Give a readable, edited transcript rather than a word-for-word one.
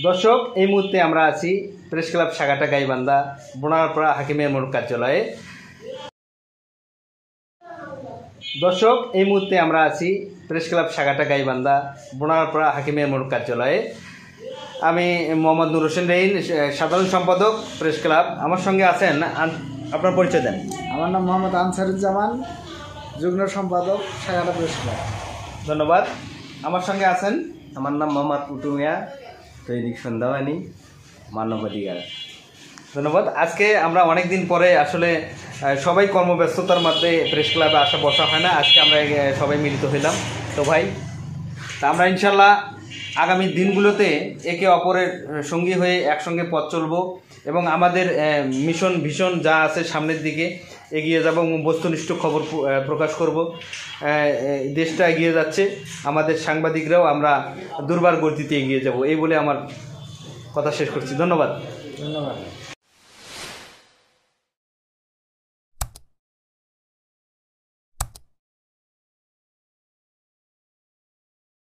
দর্শক, এই মুহূর্তে আমরা আছি প্রেস ক্লাব শাখাটা গাইবান্ধা বোনারপাড়া হাকিমের মোড় কার্যালয়ে। দর্শক, এই মুহূর্তে আমরা আছি প্রেস ক্লাব শাখাটা গাইবান্ধা বোনারপাড়া হাকিমের মোড় কার্যালয়ে। আমি মোহাম্মদ নুর হোসেন রহিন, সাধারণ সম্পাদক প্রেস ক্লাব। আমার সঙ্গে আছেন, আপনার পরিচয় দেন। আমার নাম মোহাম্মদ আনসারুজ্জামান, যুগ্ম সম্পাদক শাখাটা প্রেস ক্লাব। ধন্যবাদ। আমার সঙ্গে আছেন, আমার নাম মোহাম্মদ পুটুমিয়া, দৈনিক সন্ধ্যাবাণী, মানবাধিকার। ধন্যবাদ। আজকে আমরা অনেক দিন পরে আসলে সবাই কর্মব্যস্ততার মধ্যে প্রেস ক্লাবে আসা বসা হয় না, আজকে আমরা সবাই মিলিত হইলাম। তো ভাই, আমরা ইনশাল্লাহ আগামী দিনগুলোতে একে অপরের সঙ্গী হয়ে একসঙ্গে পথ চলব এবং আমাদের মিশন ভিশন যা আছে সামনের দিকে এগিয়ে যাব এবং বস্তুনিষ্ঠ খবর প্রকাশ করব। দেশটা এগিয়ে যাচ্ছে, আমাদের সাংবাদিকরাও আমরা দুর্বার গতিতে এগিয়ে যাব, এই বলে আমার কথা শেষ করছি। ধন্যবাদ।